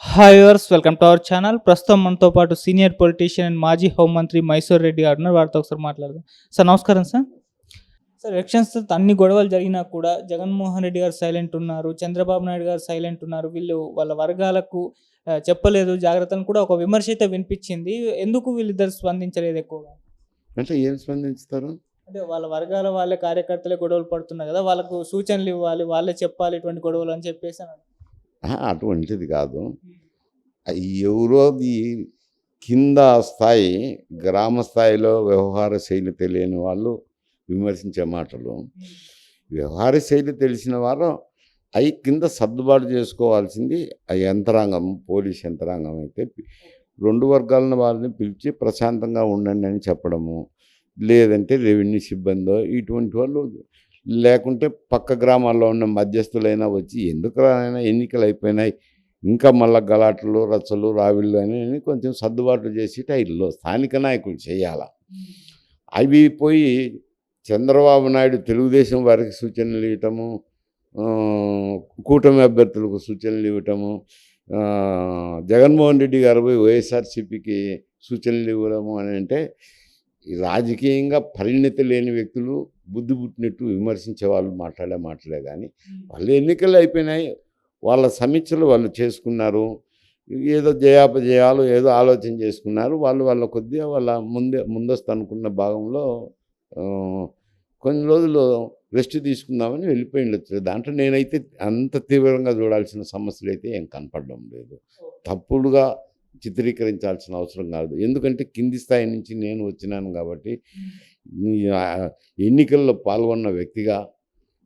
Hi viewers, welcome to our channel. ప్రస్తుతం మనతో పాటు సీనియర్ పొలిటీషియన్ అండ్ మాజీ హోంమంత్రి మైసూర్ రెడ్డి గారు ఉన్నారు. వారితో ఒకసారి మాట్లాడదాం. సార్ నమస్కారం సార్. సార్ ఎలక్షన్స్ అన్ని గొడవలు జరిగినా కూడా జగన్మోహన్ రెడ్డి గారు సైలెంట్ ఉన్నారు, చంద్రబాబు నాయుడు గారు సైలెంట్ ఉన్నారు. వీళ్ళు వాళ్ళ వర్గాలకు చెప్పలేదు జాగ్రత్తను కూడా ఒక విమర్శ అయితే వినిపించింది. ఎందుకు వీళ్ళిద్దరు స్పందించలేదు ఎక్కువగా? అంటే ఏం స్పందించుతారు? అంటే వాళ్ళ వర్గాల వాళ్ళే కార్యకర్తలే గొడవలు పడుతున్నారు కదా, వాళ్ళకు సూచనలు ఇవ్వాలి, వాళ్ళే చెప్పాలి ఇటువంటి గొడవలు అని చెప్పేసి అన్నారు. అటువంటిది కాదు. ఎవరోది కింద స్థాయి, గ్రామ స్థాయిలో వ్యవహార శైలి తెలియని వాళ్ళు విమర్శించే మాటలు. వ్యవహార శైలి తెలిసిన వారు అవి కింద సర్దుబాటు చేసుకోవాల్సింది ఆ యంత్రాంగం, పోలీస్ యంత్రాంగం అయితే రెండు వర్గాలను వాళ్ళని పిలిచి ప్రశాంతంగా ఉండండి అని చెప్పడము, లేదంటే రెవెన్యూ సిబ్బందో ఇటువంటి వాళ్ళు, లేకుంటే పక్క గ్రామాల్లో ఉన్న మధ్యస్థులైనా వచ్చి ఎందుకు అయినా ఎన్నికలు అయిపోయినాయి, ఇంకా మళ్ళా గలాట్లు రచ్చలు రావిళ్ళు అని కొంచెం సర్దుబాట్లు చేసి టైర్లో స్థానిక నాయకులు చేయాల. అవి పోయి చంద్రబాబు నాయుడు తెలుగుదేశం వారికి సూచనలు ఇవ్వటము, కూటమి అభ్యర్థులకు సూచనలు ఇవ్వటము, జగన్మోహన్ రెడ్డి గారు పోయి వైఎస్ఆర్సీపీకి సూచనలు ఇవ్వడము అని అంటే రాజకీయంగా పరిణతి లేని వ్యక్తులు బుద్ధి పుట్టినట్టు విమర్శించే వాళ్ళు మాట్లాడే మాటలే. కానీ వాళ్ళు ఎన్నికలు అయిపోయినాయి, వాళ్ళ సమీక్షలు వాళ్ళు చేసుకున్నారు, ఏదో జయాపజయాలు ఏదో ఆలోచన చేసుకున్నారు. వాళ్ళ కొద్దిగా వాళ్ళ ముందస్తు అనుకున్న భాగంలో కొన్ని రోజులు రెస్ట్ తీసుకుందామని వెళ్ళిపోయి ఉండొచ్చు. దాంట్లో నేనైతే అంత తీవ్రంగా చూడాల్సిన సమస్యలు అయితే ఏం కనపడడం లేదు. తప్పుడుగా చిత్రీకరించాల్సిన అవసరం కాదు. ఎందుకంటే కింది స్థాయి నుంచి నేను వచ్చినాను కాబట్టి, ఎన్నికల్లో పాల్గొన్న వ్యక్తిగా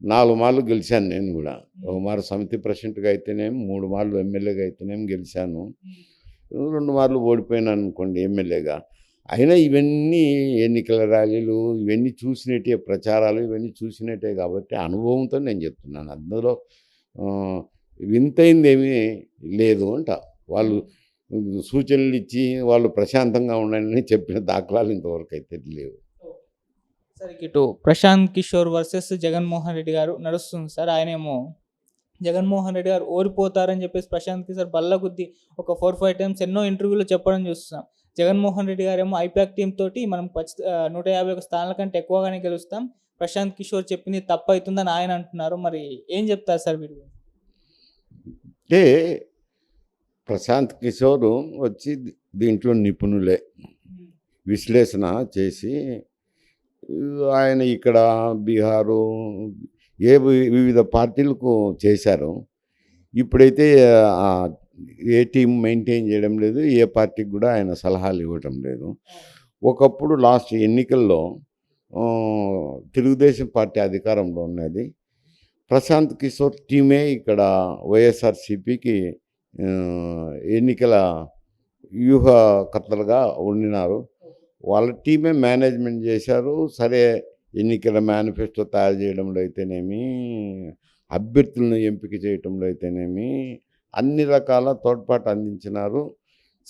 4 మార్లు గెలిచాను. నేను కూడా ఒక మారు సమితి ప్రెసిడెంట్గా అయితేనేమి, 3 మార్లు ఎమ్మెల్యేగా అయితేనేమి గెలిచాను, 2 మార్లు ఓడిపోయినాను అనుకోండి ఎమ్మెల్యేగా. అయినా ఇవన్నీ ఎన్నికల ర్యాలీలు ఇవన్నీ చూసినట్టే, ప్రచారాలు ఇవన్నీ చూసినట్టే కాబట్టి అనుభవంతో నేను చెప్తున్నాను. అందులో వింతైంది ఏమీ లేదు అంట. వాళ్ళు సూచనలు ఇచ్చి వాళ్ళు ప్రశాంతంగా ఉండాలని చెప్పిన దాఖలాలు ఇంతవరకు అయితే లేవు. సార్ ఇటు ప్రశాంత్ కిషోర్ వర్సెస్ జగన్మోహన్ రెడ్డి గారు నడుస్తుంది సార్. ఆయనేమో జగన్మోహన్ రెడ్డి గారు ఓడిపోతారని చెప్పేసి ప్రశాంత్ కిషోర్ బల్లగుద్ది ఒక 4-5 టైమ్స్ ఎన్నో ఇంటర్వ్యూలో చెప్పడం చూస్తున్నాం. జగన్మోహన్ రెడ్డి గారేమో ఐపాక్ టీం తోటి మనం 151 స్థానాల కంటే ఎక్కువగానే గెలుస్తాం, ప్రశాంత్ కిషోర్ చెప్పింది తప్పు అవుతుందని ఆయన అంటున్నారు. మరి ఏం చెప్తారు సార్ వీడు? అంటే ప్రశాంత్ కిషోర్ వచ్చి దీంట్లో నిపుణులే, విశ్లేషణ చేసి ఆయన ఇక్కడ బీహారు వివిధ పార్టీలకు చేశారు. ఇప్పుడైతే ఏ టీం మెయింటైన్ చేయడం లేదు, ఏ పార్టీకి కూడా ఆయన సలహాలు ఇవ్వటం లేదు. ఒకప్పుడు లాస్ట్ ఎన్నికల్లో తెలుగుదేశం పార్టీ అధికారంలో ఉన్నది. ప్రశాంత్ కిషోర్ టీమే ఇక్కడ వైఎస్ఆర్సీపీకి ఎన్నికల వ్యూహకర్తలుగా ఉండినారు. వాళ్ళ టీమే మేనేజ్మెంట్ చేశారు. సరే, ఎన్నికల మేనిఫెస్టో తయారు చేయడంలో అయితేనేమి, అభ్యర్థులను ఎంపిక చేయడంలో అయితేనేమి అన్ని రకాల తోడ్పాటు అందించినారు.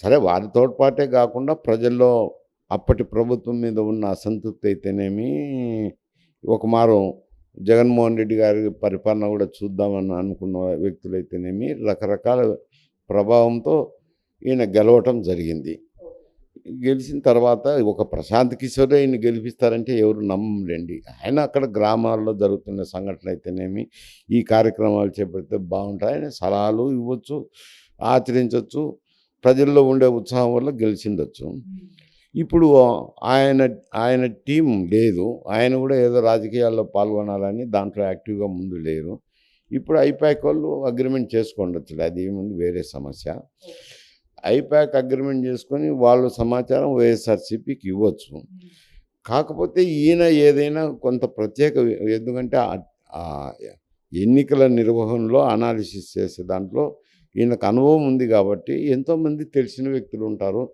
సరే, వారి తోడ్పాటే కాకుండా ప్రజల్లో అప్పటి ప్రభుత్వం మీద ఉన్న అసంతృప్తి అయితేనేమి, ఒక మారు జగన్మోహన్ రెడ్డి గారి పరిపాలన కూడా చూద్దామని అనుకున్న వ్యక్తులైతేనేమి రకరకాల ప్రభావంతో ఈయన గెలవటం జరిగింది. గెలిచిన తర్వాత ఒక ప్రశాంత్ కిషోరే ఈయన గెలిపిస్తారంటే ఎవరు నమ్మలేండి. ఆయన అక్కడ గ్రామాల్లో జరుగుతున్న సంఘటనలు అయితేనేమి, ఈ కార్యక్రమాలు చేపడితే బాగుంటాయి, ఆయన సలహాలు ఇవ్వచ్చు, ఆచరించవచ్చు, ప్రజల్లో ఉండే ఉత్సాహం వల్ల గెలిచిండొచ్చు. ఇప్పుడు ఆయన టీం లేదు, ఆయన కూడా ఏదో రాజకీయాల్లో పాల్గొనాలని దాంట్లో యాక్టివ్గా ముందు లేరు. ఇప్పుడు ఐపాక్ వాళ్ళు అగ్రిమెంట్ చేసుకోండొచ్చు, అది ఏముంది వేరే సమస్య. ఐపాక్ అగ్రిమెంట్ చేసుకొని వాళ్ళు సమాచారం వైఎస్ఆర్సీపీకి ఇవ్వచ్చు. కాకపోతే ఈయన ఏదైనా కొంత ప్రత్యేక, ఎందుకంటే ఎన్నికల నిర్వహణలో అనాలిసిస్ చేసే దాంట్లో ఈయనకు అనుభవం ఉంది కాబట్టి ఎంతోమంది తెలిసిన వ్యక్తులు ఉంటారు.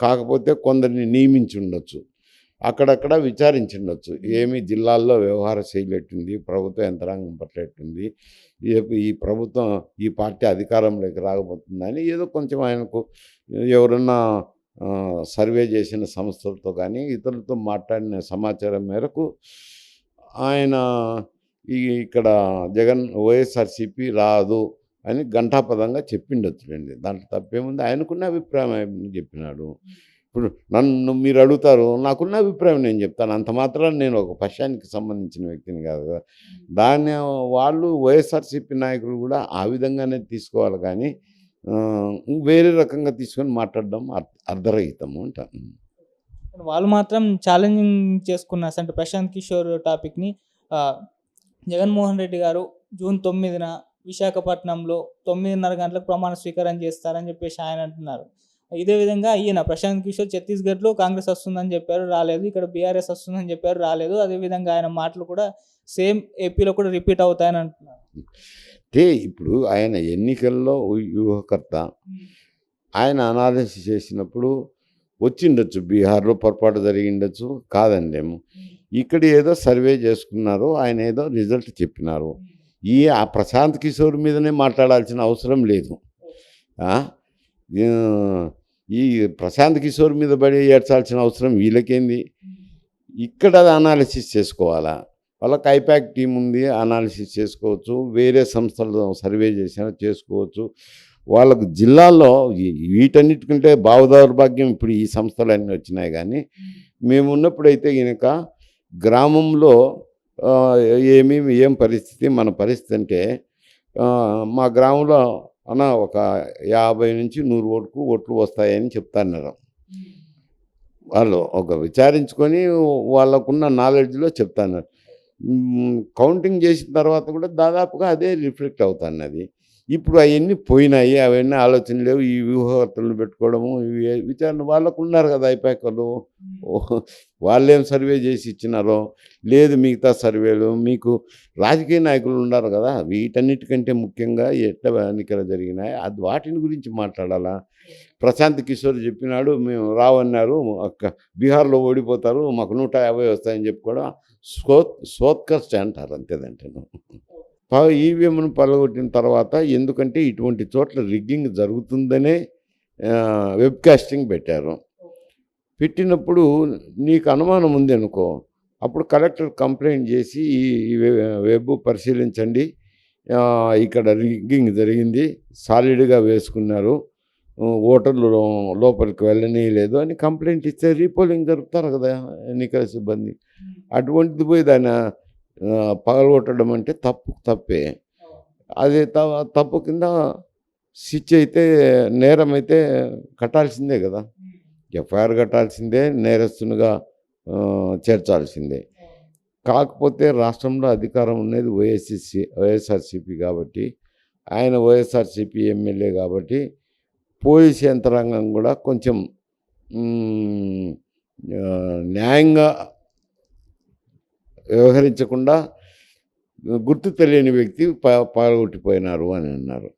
కాకపోతే కొందరిని నియమించి ఉండొచ్చు, అక్కడక్కడ విచారించుండొచ్చు, ఏమి జిల్లాల్లో వ్యవహార శైలి ఎట్టుంది, ప్రభుత్వ యంత్రాంగం పట్ల ఎట్టుంది, ఈ ప్రభుత్వం ఈ పార్టీ అధికారంలోకి రాకపోతుందని ఏదో కొంచెం ఆయనకు ఎవరన్నా సర్వే చేసిన సంస్థలతో కానీ ఇతరులతో మాట్లాడిన సమాచారం మేరకు ఆయన ఇక్కడ వైఎస్ఆర్సీపీ రాదు అని ఘంటాపదంగా చెప్పిండొచ్చులేండి. దాంట్లో తప్పేముంది? ఆయనకున్న అభిప్రాయం ఆయన చెప్పినాడు. ఇప్పుడు నన్ను మీరు అడుగుతారు, నాకున్న అభిప్రాయం నేను చెప్తాను. అంత మాత్రాన నేను ఒక పక్షానికి సంబంధించిన వ్యక్తిని కాదు కదా! దాన్ని వాళ్ళు వైఎస్ఆర్‌సీపీ నాయకులు కూడా ఆ విధంగానే తీసుకోవాలి కానీ వేరే రకంగా తీసుకొని మాట్లాడడం అర్ధరహితము అంటాను. వాళ్ళు మాత్రం ఛాలెంజింగ్ చేసుకున్నారు. అంటే ప్రశాంత్ కిషోర్ టాపిక్‌ని ఆహ్, జగన్మోహన్ రెడ్డి గారు జూన్ 9న విశాఖపట్నంలో 9:30 గంటలకు ప్రమాణ స్వీకారం చేస్తారని చెప్పేసి ఆయన అంటున్నారు. ఇదే విధంగా ఈయన ప్రశాంత్ కిషోర్ ఛత్తీస్‌గఢ్‌లో కాంగ్రెస్ వస్తుందని చెప్పారు, రాలేదు. ఇక్కడ బీఆర్ఎస్ వస్తుందని చెప్పారు, రాలేదు. అదేవిధంగా ఆయన మాటలు కూడా సేమ్ ఏపీలో కూడా రిపీట్ అవుతాయని అంటున్నారు. అంటే ఇప్పుడు ఆయన ఎన్నికల్లో వ్యూహకర్త. ఆయన అనాలిసిస్ చేసినప్పుడు వచ్చిండొచ్చు, బీహార్‌లో పొరపాటు జరిగిండొచ్చు, కాదనలేము. ఇక్కడ ఏదో సర్వే చేసుకున్నారు, ఆయన ఏదో రిజల్ట్ చెప్పినారు. ఆ ప్రశాంత్ కిషోర్ మీదనే మాట్లాడాల్సిన అవసరం లేదు. ఆ! ఈ ప్రశాంత్ కిషోర్ మీద పడి ఏడ్చాల్సిన అవసరం వీళ్ళకేంది? ఇక్కడ అనాలిసిస్ చేసుకోవాలా. వాళ్ళకి ఐపాక్ టీం ఉంది, అనాలిసిస్ చేసుకోవచ్చు. వేరే సంస్థలు సర్వే చేసినా చేసుకోవచ్చు. వాళ్ళకు జిల్లాల్లో వీటన్నిటికంటే భావదౌర్భాగ్యం ఇప్పుడు ఈ సంస్థలన్నీ వచ్చినాయి. కానీ మేమున్నప్పుడైతే గనక గ్రామంలో ఏం పరిస్థితి, మన పరిస్థితి అంటే మా గ్రామంలో ఒక 50 నుంచి 100 ఓట్లు వస్తాయని చెప్తున్నారు. వాళ్ళు ఒక విచారించుకొని వాళ్ళకున్న నాలెడ్జ్లో చెప్తున్నారు. కౌంటింగ్ చేసిన తర్వాత కూడా దాదాపుగా అదే రిఫ్లెక్ట్ అవుతున్నది. ఇప్పుడు అవన్నీ పోయినాయి, అవన్నీ ఆలోచన లేవు. ఈ వ్యూహకర్తలను పెట్టుకోవడము, విచారణ వాళ్ళకు ఉన్నారు కదా ఐపాకర్లు. వాళ్ళేం సర్వే చేసి ఇచ్చినారో లేదు, మిగతా సర్వేలు మీకు రాజకీయ నాయకులు ఉన్నారు కదా, వీటన్నిటికంటే ముఖ్యంగా ఎట్లా ఎన్నికలు జరిగినాయి అది వాటిని గురించి మాట్లాడాలా. ప్రశాంత్ కిషోర్ చెప్పినాడు, మేము రావన్నారు, బీహార్లో ఓడిపోతారు, మాకు 150 వస్తాయని చెప్పుకోవడం సోత్కర్స్ట్ అంటారు, అంతేదంటే. ఈవీఎంను పలగొట్టిన తర్వాత ఎందుకంటే ఇటువంటి చోట్ల రిగ్గింగ్ జరుగుతుందనే వెబ్కాస్టింగ్ పెట్టారు. పెట్టినప్పుడు నీకు అనుమానం ఉంది అనుకో, అప్పుడు కలెక్టర్ కంప్లైంట్ చేసి ఈ వెబ్ పరిశీలించండి, ఇక్కడ రిగ్గింగ్ జరిగింది, సాలిడ్గా వేసుకున్నారు, ఓటర్లు లోపలికి వెళ్ళనీయలేదు అని కంప్లైంట్ ఇస్తే రీపోలింగ్ జరుపుతారు కదా ఎన్నికల సిబ్బంది. అటువంటిది పోయి దాన్ని పగలగొట్టడం అంటే తప్పే. అది తప్పు కింద శిక్ష అయితే, నేరం అయితే కట్టాల్సిందే కదా, ఎఫ్ఐఆర్ కట్టాల్సిందే, నేరస్తునిగా చేర్చాల్సిందే. కాకపోతే రాష్ట్రంలో అధికారం ఉన్నది వైఎస్ఆర్సీపీ కాబట్టి, ఆయన వైఎస్ఆర్సీపీ ఎమ్మెల్యే కాబట్టి పోలీస్ యంత్రాంగం కూడా కొంచెం న్యాయంగా వ్యవహరించకుండా గుర్తు తెలియని వ్యక్తి పాల్గొట్టిపోయినారు అని అన్నారు.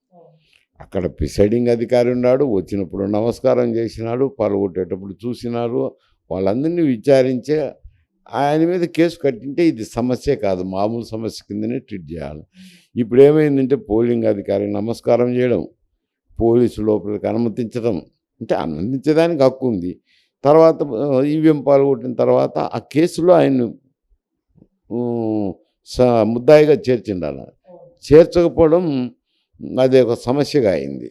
అక్కడ ప్రిసైడింగ్ అధికారి ఉన్నాడు, వచ్చినప్పుడు నమస్కారం చేసినాడు, పాల్గొట్టేటప్పుడు చూసినారు, వాళ్ళందరినీ విచారించే ఆయన మీద కేసు కట్టింటే ఇది సమస్య కాదు, మామూలు సమస్య కిందనే ట్రీట్ చేయాలి. ఇప్పుడు ఏమైందంటే పోలింగ్ అధికారికి నమస్కారం చేయడం, పోలీసు లోపలికి అనుమతించడం, అంటే అనుమతించడానికి హక్కు ఉంది. తర్వాత ఈవీఎం పాల్గొట్టిన తర్వాత ఆ కేసులో ఆయన ముద్దాయిగా చేర్చిండాలి. చేర్చకపోవడం అది ఒక సమస్యగా అయింది.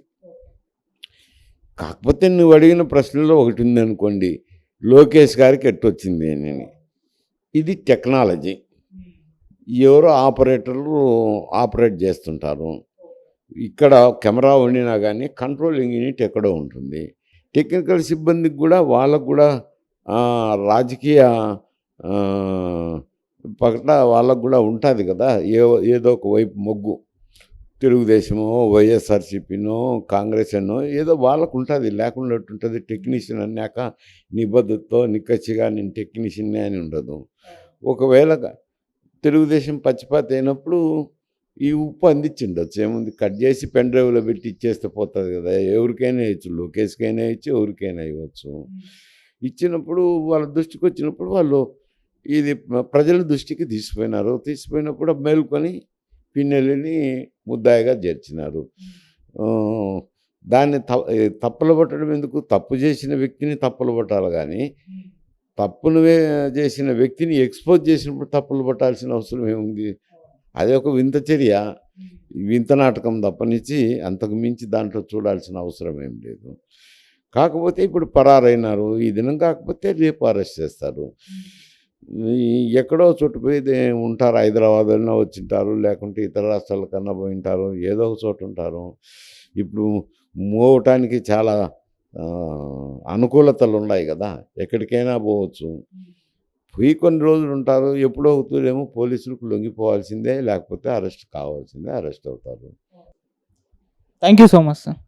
కాకపోతే నువ్వు అడిగిన ప్రశ్నలో ఒకటి ఉందనుకోండి, లోకేష్ గారికి ఎట్టొచ్చింది అని. ఇది టెక్నాలజీ, ఎవరో ఆపరేటర్లు ఆపరేట్ చేస్తుంటారు. ఇక్కడ కెమెరా ఉండినా కానీ కంట్రోలింగ్ యూనిట్ ఎక్కడో ఉంటుంది. టెక్నికల్ సిబ్బందికి కూడా వాళ్ళకు కూడా రాజకీయ పట్ల వాళ్ళకు కూడా ఉంటుంది కదా, ఏదో ఒక వైపు మొగ్గు, తెలుగుదేశమో వైఎస్ఆర్సీపీనో కాంగ్రెస్ అనో ఏదో వాళ్ళకు ఉంటుంది, లేకుండా ఉంటుంది. టెక్నీషియన్ అన్నాక నిబద్ధతతో నిక్కచ్చిగా నేను టెక్నీషియన్నే అని ఉండదు. ఒకవేళ తెలుగుదేశం పచ్చిపాత అయినప్పుడు ఈ ఉప్పు అందించిండొచ్చు, ఏముంది, కట్ చేసి పెన్ డ్రైవ్లో పెట్టి ఇచ్చేస్తే పోతుంది కదా, ఎవరికైనా ఇవ్వచ్చు, లోకేష్కైనా ఇచ్చి ఎవరికైనా ఇవ్వచ్చు. ఇచ్చినప్పుడు వాళ్ళ దృష్టికి వచ్చినప్పుడు వాళ్ళు ఇది ప్రజల దృష్టికి తీసుకుపోయినప్పుడు మేల్కొని పిన్నెల్లిని ముద్దాయిగా చేర్చినారు. దాన్ని తప్పులు పట్టడం ఎందుకు? తప్పు చేసిన వ్యక్తిని తప్పులు పట్టాలి కానీ తప్పును చేసిన వ్యక్తిని ఎక్స్పోజ్ చేసినప్పుడు తప్పులు పట్టాల్సిన అవసరం ఏముంది? అది ఒక వింత చర్య. వింత నాటకం తప్పనిచ్చి అంతకు మించి దాంట్లో చూడాల్సిన అవసరం ఏం లేదు. కాకపోతే ఇప్పుడు పరారైనారు. ఈ దినం కాకపోతే రేపు అరెస్ట్ చేస్తారు. ఎక్కడో చోటు పోయి ఉంటారు. హైదరాబాద్‌లోనే వచ్చింటారు. లేకుంటే ఇతర రాష్ట్రాల కన్నా పోయింటారు. ఏదో ఒక చోట ఉంటారు. ఇప్పుడు మోవటానికి చాలా అనుకూలతలు ఉన్నాయి కదా! ఎక్కడికైనా పోవచ్చు. పోయి కొన్ని రోజులు ఉంటారు. ఎప్పుడో అవుతుందేమో పోలీసులకు లొంగిపోవాల్సిందే. లేకపోతే అరెస్ట్ కావాల్సిందే. అరెస్ట్ అవుతారు. Thank you so much sir.